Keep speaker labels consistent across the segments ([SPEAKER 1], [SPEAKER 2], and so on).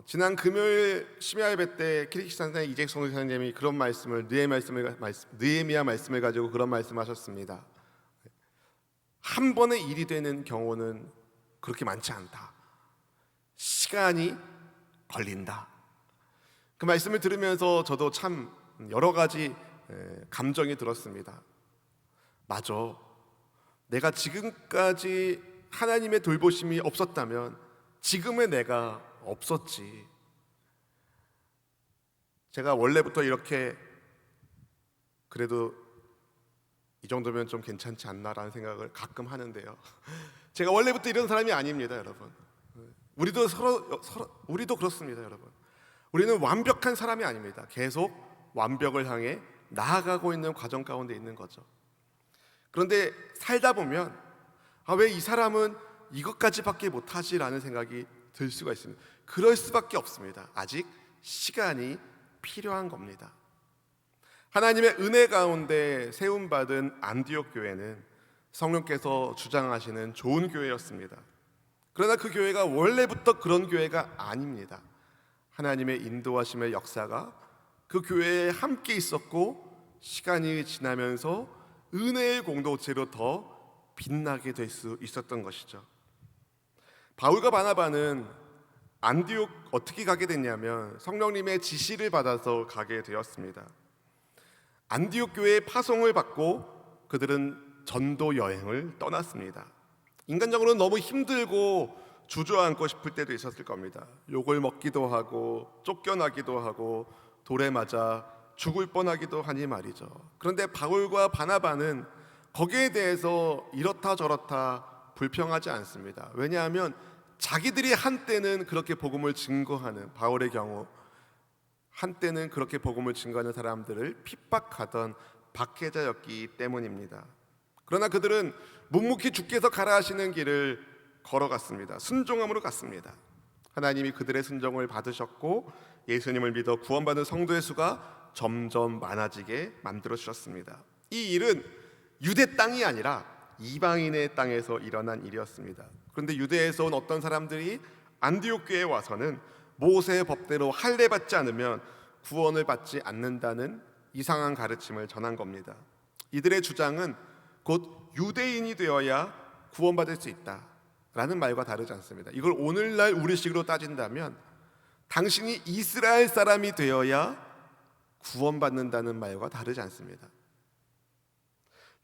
[SPEAKER 1] 지난 금요일 심야 예배 때 키르기스탄의 이재성 선생님이 그런 말씀을 느헤미야 말씀을 가지고 그런 말씀하셨습니다. 한 번의 일이 되는 경우는 그렇게 많지 않다. 시간이 걸린다. 그 말씀을 들으면서 저도 참 여러 가지 감정이 들었습니다. 맞아. 내가 지금까지 하나님의 돌보심이 없었다면 지금의 내가 없었지. 제가 원래부터 이렇게 그래도 이 정도면 좀 괜찮지 않나라는 생각을 가끔 하는데요. 제가 원래부터 이런 사람이 아닙니다, 여러분. 우리도 그렇습니다, 여러분. 우리는 완벽한 사람이 아닙니다. 계속 완벽을 향해 나아가고 있는 과정 가운데 있는 거죠. 그런데 살다 보면 왜 이 사람은 이것까지밖에 못하지라는 생각이 들 수가 있습니다. 그럴 수밖에 없습니다. 아직 시간이 필요한 겁니다. 하나님의 은혜 가운데 세움받은 안디옥 교회는 성령께서 주장하시는 좋은 교회였습니다. 그러나 그 교회가 원래부터 그런 교회가 아닙니다. 하나님의 인도하심의 역사가 그 교회에 함께 있었고 시간이 지나면서 은혜의 공동체로 더 빛나게 될 수 있었던 것이죠. 바울과 바나바는 안디옥 어떻게 가게 됐냐면 성령님의 지시를 받아서 가게 되었습니다. 안디옥 교회의 파송을 받고 그들은 전도 여행을 떠났습니다. 인간적으로는 너무 힘들고 주저앉고 싶을 때도 있었을 겁니다. 욕을 먹기도 하고 쫓겨나기도 하고 돌에 맞아 죽을 뻔하기도 하니 말이죠. 그런데 바울과 바나바는 거기에 대해서 이렇다 저렇다 불평하지 않습니다. 왜냐하면 자기들이 한때는 그렇게 복음을 증거하는, 바울의 경우 한때는 그렇게 복음을 증거하는 사람들을 핍박하던 박해자였기 때문입니다. 그러나 그들은 묵묵히 주께서 가라 하시는 길을 걸어갔습니다. 순종함으로 갔습니다. 하나님이 그들의 순종을 받으셨고 예수님을 믿어 구원받은 성도의 수가 점점 많아지게 만들어 주셨습니다. 이 일은 유대 땅이 아니라 이방인의 땅에서 일어난 일이었습니다. 그런데 유대에서 온 어떤 사람들이 안디옥 교회에 와서는 모세의 법대로 할례 받지 않으면 구원을 받지 않는다는 이상한 가르침을 전한 겁니다. 이들의 주장은 곧 유대인이 되어야 구원받을 수 있다라는 말과 다르지 않습니다. 이걸 오늘날 우리식으로 따진다면 당신이 이스라엘 사람이 되어야 구원받는다는 말과 다르지 않습니다.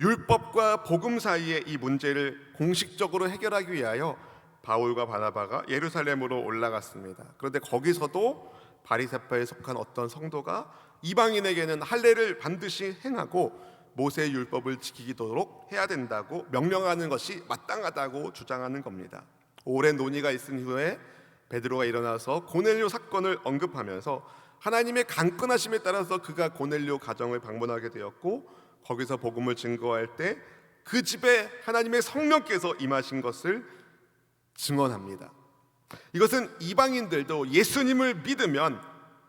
[SPEAKER 1] 율법과 복음 사이의 이 문제를 공식적으로 해결하기 위하여 바울과 바나바가 예루살렘으로 올라갔습니다. 그런데 거기서도 바리새파에 속한 어떤 성도가 이방인에게는 할례를 반드시 행하고 모세의 율법을 지키도록 해야 된다고 명령하는 것이 마땅하다고 주장하는 겁니다. 오랜 논의가 있은 후에 베드로가 일어나서 고넬료 사건을 언급하면서 하나님의 강권하심에 따라서 그가 고넬료 가정을 방문하게 되었고 거기서 복음을 증거할 때 그 집에 하나님의 성령께서 임하신 것을 증언합니다. 이것은 이방인들도 예수님을 믿으면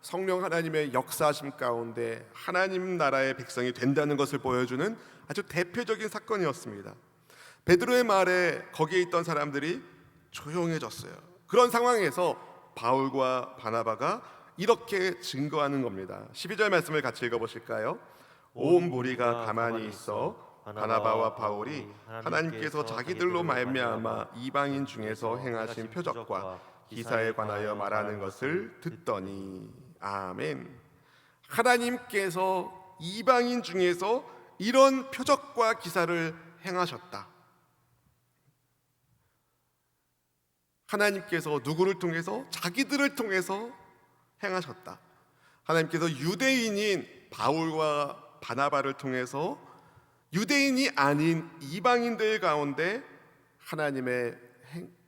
[SPEAKER 1] 성령 하나님의 역사하심 가운데 하나님 나라의 백성이 된다는 것을 보여주는 아주 대표적인 사건이었습니다. 베드로의 말에 거기에 있던 사람들이 조용해졌어요. 그런 상황에서 바울과 바나바가 이렇게 증거하는 겁니다. 12절 말씀을 같이 읽어보실까요? 온 무리가 가만히 있어 바나바와 바울이 하나님께서 자기들로 말미암아 이방인 중에서 행하신 표적과 기사에 관하여 말하는 것을 듣더니 아멘. 하나님께서 이방인 중에서 이런 표적과 기사를 행하셨다. 하나님께서 누구를 통해서? 자기들을 통해서 행하셨다. 하나님께서 유대인인 바울과 바나바를 통해서 유대인이 아닌 이방인들 가운데 하나님의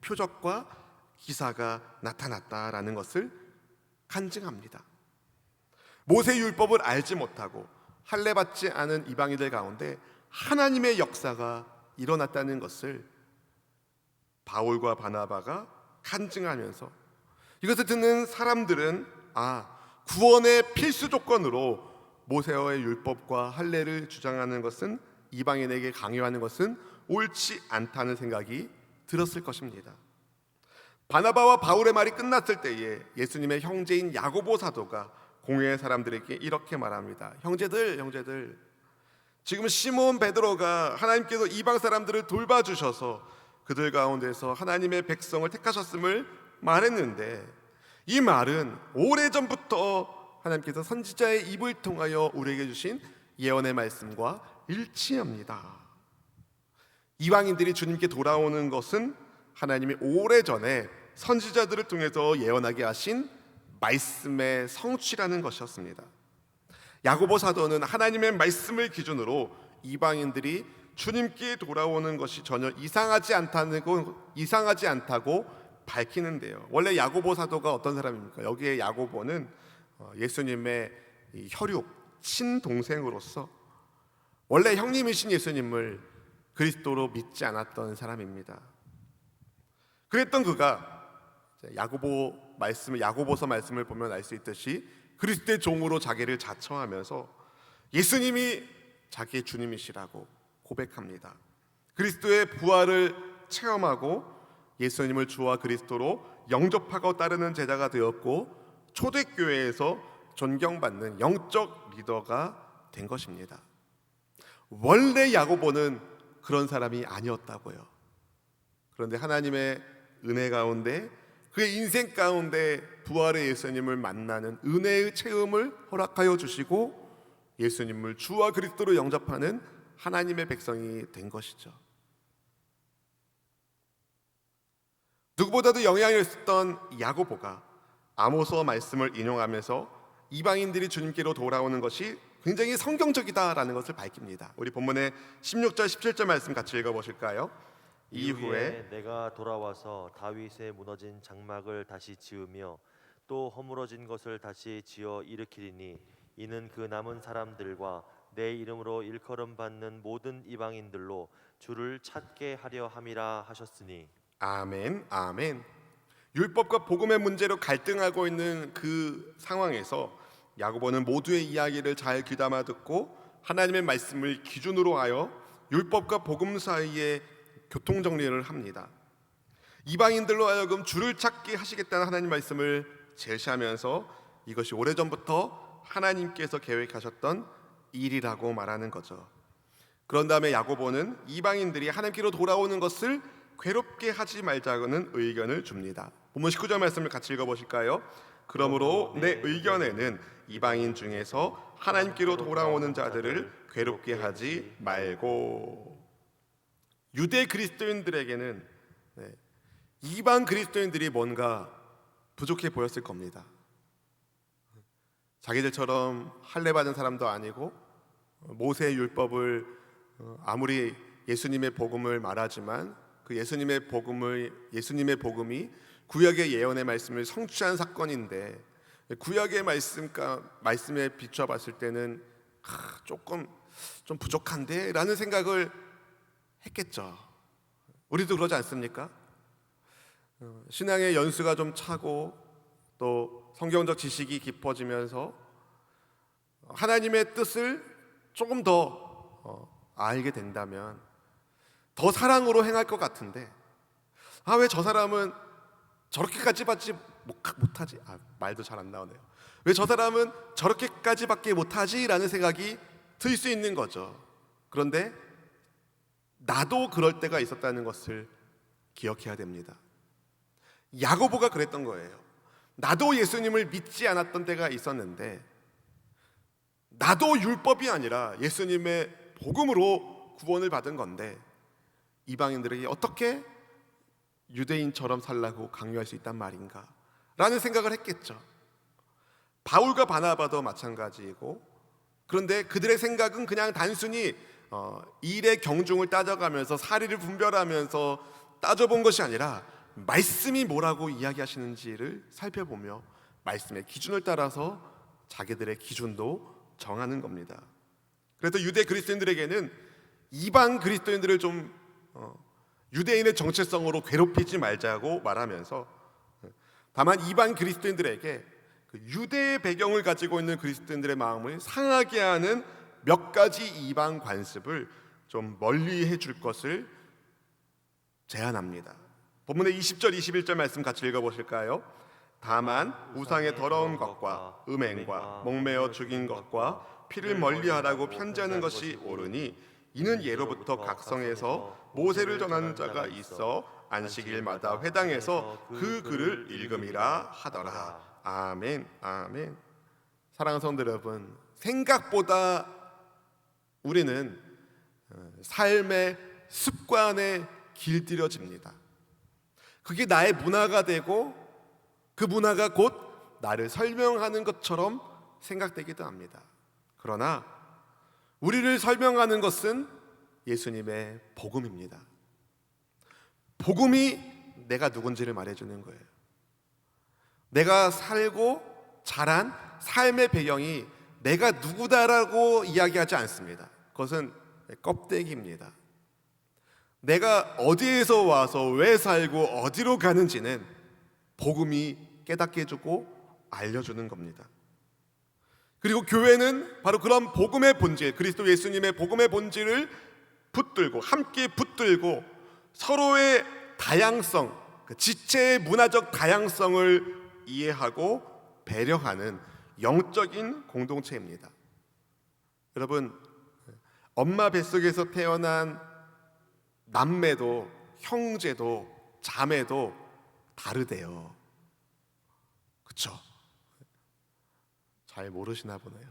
[SPEAKER 1] 표적과 기사가 나타났다라는 것을 간증합니다. 모세 율법을 알지 못하고 할례 받지 않은 이방인들 가운데 하나님의 역사가 일어났다는 것을 바울과 바나바가 간증하면서 이것을 듣는 사람들은 구원의 필수 조건으로 모세의 율법과 할례를 주장하는 것은 이방인에게 강요하는 것은 옳지 않다는 생각이 들었을 것입니다. 바나바와 바울의 말이 끝났을 때에 예수님의 형제인 야고보 사도가 공회의 사람들에게 이렇게 말합니다. 형제들, 지금 시몬 베드로가 하나님께서 이방 사람들을 돌봐주셔서 그들 가운데서 하나님의 백성을 택하셨음을 말했는데, 이 말은 오래전부터 하나님께서 선지자의 입을 통하여 우리에게 주신 예언의 말씀과 일치합니다. 이방인들이 주님께 돌아오는 것은 하나님이 오래전에 선지자들을 통해서 예언하게 하신 말씀의 성취라는 것이었습니다. 야고보 사도는 하나님의 말씀을 기준으로 이방인들이 주님께 돌아오는 것이 전혀 이상하지 않다고 밝히는데요. 원래 야고보 사도가 어떤 사람입니까? 여기에 야고보는 예수님의 혈육 친동생으로서 원래 형님이신 예수님을 그리스도로 믿지 않았던 사람입니다. 그랬던 그가 야고보서 말씀을 보면 알 수 있듯이 그리스도의 종으로 자기를 자처하면서 예수님이 자기의 주님이시라고 고백합니다. 그리스도의 부활을 체험하고 예수님을 주와 그리스도로 영접하고 따르는 제자가 되었고 초대교회에서 존경받는 영적 리더가 된 것입니다. 원래 야고보는 그런 사람이 아니었다고요. 그런데 하나님의 은혜 가운데, 그의 인생 가운데 부활의 예수님을 만나는 은혜의 체험을 허락하여 주시고 예수님을 주와 그리스도로 영접하는 하나님의 백성이 된 것이죠. 누구보다도 영향을 썼던 야고보가 아모스 말씀을 인용하면서 이방인들이 주님께로 돌아오는 것이 굉장히 성경적이다라는 것을 밝힙니다. 우리 본문의 16절 17절 말씀 같이 읽어보실까요? 이후에
[SPEAKER 2] 내가 돌아와서 다윗의 무너진 장막을 다시 지으며 또 허물어진 것을 다시 지어 일으키리니 이는 그 남은 사람들과 내 이름으로 일컬음 받는 모든 이방인들로 주를 찾게 하려 함이라 하셨으니.
[SPEAKER 1] 아멘, 아멘. 율법과 복음의 문제로 갈등하고 있는 그 상황에서 야고보는 모두의 이야기를 잘 귀담아 듣고 하나님의 말씀을 기준으로 하여 율법과 복음 사이에 교통 정리를 합니다. 이방인들로 하여금 주를 찾게 하시겠다는 하나님 말씀을 제시하면서 이것이 오래전부터 하나님께서 계획하셨던 일이라고 말하는 거죠. 그런 다음에 야고보는 이방인들이 하나님께로 돌아오는 것을 괴롭게 하지 말자는 의견을 줍니다. 본문 19절 말씀을 같이 읽어보실까요? 그러므로 내 의견에는 이방인 중에서 하나님께로 돌아오는 자들을 괴롭게 하지 말고. 유대 그리스도인들에게는 이방 그리스도인들이 뭔가 부족해 보였을 겁니다. 자기들처럼 할례 받은 사람도 아니고 모세의 율법을 아무리 예수님의 복음을 말하지만 그 예수님의 복음이 구약의 예언의 말씀을 성취한 사건인데 구약의 말씀에 비춰 봤을 때는 조금 좀 부족한데 라는 생각을 했겠죠. 우리도 그러지 않습니까? 신앙의 연수가 좀 차고 또 성경적 지식이 깊어지면서 하나님의 뜻을 조금 더 알게 된다면 더 사랑으로 행할 것 같은데 왜 저 사람은 저렇게까지 받지 못하지? 말도 잘 안 나오네요. 왜 저 사람은 저렇게까지밖에 못하지? 라는 생각이 들 수 있는 거죠. 그런데 나도 그럴 때가 있었다는 것을 기억해야 됩니다. 야고보가 그랬던 거예요. 나도 예수님을 믿지 않았던 때가 있었는데 나도 율법이 아니라 예수님의 복음으로 구원을 받은 건데 이방인들에게 어떻게 유대인처럼 살라고 강요할 수 있단 말인가 라는 생각을 했겠죠. 바울과 바나바도 마찬가지이고, 그런데 그들의 생각은 그냥 단순히 일의 경중을 따져가면서 사리를 분별하면서 따져본 것이 아니라 말씀이 뭐라고 이야기하시는지를 살펴보며 말씀의 기준을 따라서 자기들의 기준도 정하는 겁니다. 그래서 유대 그리스도인들에게는 이방 그리스도인들을 좀 유대인의 정체성으로 괴롭히지 말자고 말하면서, 다만 이방 그리스도인들에게 그 유대의 배경을 가지고 있는 그리스도인들의 마음을 상하게 하는 몇 가지 이방 관습을 좀 멀리 해줄 것을 제안합니다. 본문의 20절 21절 말씀 같이 읽어보실까요? 다만 우상의 더러운 것과 음행과 목매어 죽인 것과 피를 멀리하라고 편지하는 것이 옳으니 이는 예로부터 각성에서 모세를 전하는 자가 있어 안식일마다 회당에서 그 글을 읽음이라 하더라. 아멘, 아멘. 사랑하는 성도 여러분, 생각보다 우리는 삶의 습관에 길들여집니다. 그게 나의 문화가 되고 그 문화가 곧 나를 설명하는 것처럼 생각되기도 합니다. 그러나 우리를 설명하는 것은 예수님의 복음입니다. 복음이 내가 누군지를 말해주는 거예요. 내가 살고 자란 삶의 배경이 내가 누구다라고 이야기하지 않습니다. 그것은 껍데기입니다. 내가 어디에서 와서 왜 살고 어디로 가는지는 복음이 깨닫게 해주고 알려주는 겁니다. 그리고 교회는 바로 그런 복음의 본질, 그리스도 예수님의 복음의 본질을 붙들고 함께 붙들고 서로의 다양성, 지체의 문화적 다양성을 이해하고 배려하는 영적인 공동체입니다. 여러분, 엄마 뱃속에서 태어난 남매도 형제도 자매도 다르대요. 그렇죠? 잘 모르시나 보네요.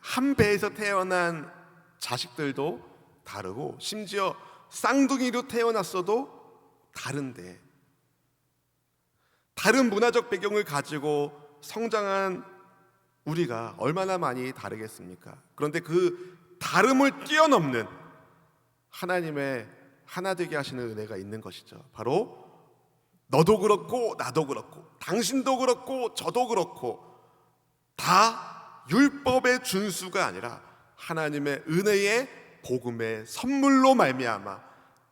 [SPEAKER 1] 한 배에서 태어난 자식들도 다르고 심지어 쌍둥이로 태어났어도 다른데 다른 문화적 배경을 가지고 성장한 우리가 얼마나 많이 다르겠습니까? 그런데 그 다름을 뛰어넘는 하나님의 하나 되게 하시는 은혜가 있는 것이죠. 바로 너도 그렇고 나도 그렇고 당신도 그렇고 저도 그렇고 다 율법의 준수가 아니라 하나님의 은혜의 복음의 선물로 말미암아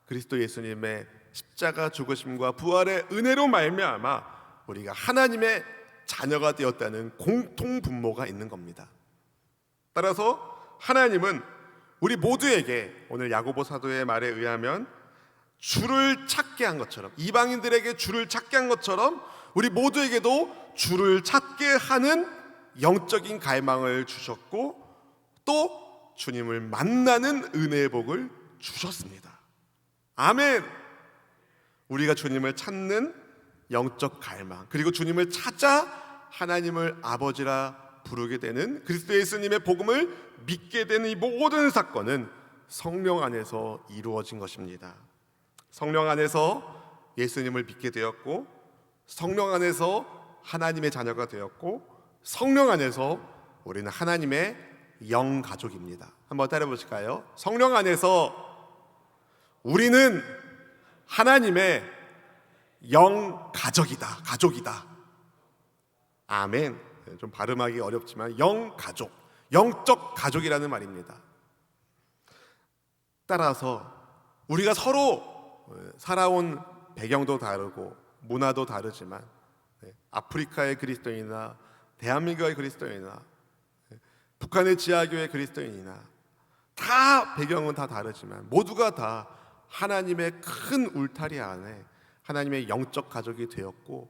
[SPEAKER 1] 그리스도 예수님의 십자가 죽으심과 부활의 은혜로 말미암아 우리가 하나님의 자녀가 되었다는 공통 분모가 있는 겁니다. 따라서 하나님은 우리 모두에게 오늘 야고보 사도의 말에 의하면 주를 찾게 한 것처럼 이방인들에게 주를 찾게 한 것처럼 우리 모두에게도 주를 찾게 하는 영적인 갈망을 주셨고 또 주님을 만나는 은혜의 복을 주셨습니다. 아멘. 우리가 주님을 찾는 영적 갈망 그리고 주님을 찾아 하나님을 아버지라 부르게 되는 그리스도 예수님의 복음을 믿게 되는 이 모든 사건은 성령 안에서 이루어진 것입니다. 성령 안에서 예수님을 믿게 되었고 성령 안에서 하나님의 자녀가 되었고 성령 안에서 우리는 하나님의 영 가족입니다. 한번 따라 보실까요? 성령 안에서 우리는 하나님의 영 가족이다. 가족이다. 아멘. 좀 발음하기 어렵지만 영 가족, 영적 가족이라는 말입니다. 따라서 우리가 서로 살아온 배경도 다르고 문화도 다르지만 아프리카의 그리스도인이나 대한민국의 그리스도인이나 북한의 지하교회 그리스도인이나 다 배경은 다 다르지만 모두가 다 하나님의 큰 울타리 안에 하나님의 영적 가족이 되었고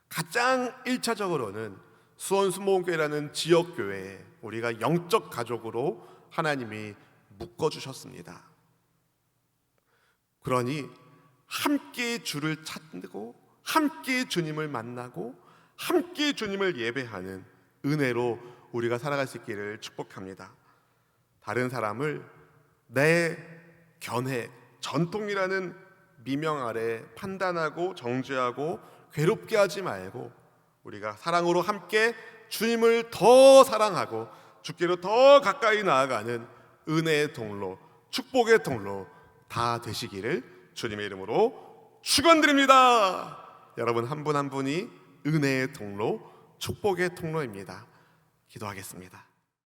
[SPEAKER 1] 가장 1차적으로는 수원수목교회라는 지역교회에 우리가 영적 가족으로 하나님이 묶어주셨습니다. 그러니 함께 주를 찾고 함께 주님을 만나고 함께 주님을 예배하는 은혜로 우리가 살아갈 수 있기를 축복합니다. 다른 사람을 내 견해, 전통이라는 미명 아래 판단하고 정죄하고 괴롭게 하지 말고 우리가 사랑으로 함께 주님을 더 사랑하고 주께로 더 가까이 나아가는 은혜의 통로, 축복의 통로 다 되시기를 주님의 이름으로 축원드립니다. 여러분 한 분 한 분이 은혜의 통로, 축복의 통로입니다. 기도하겠습니다.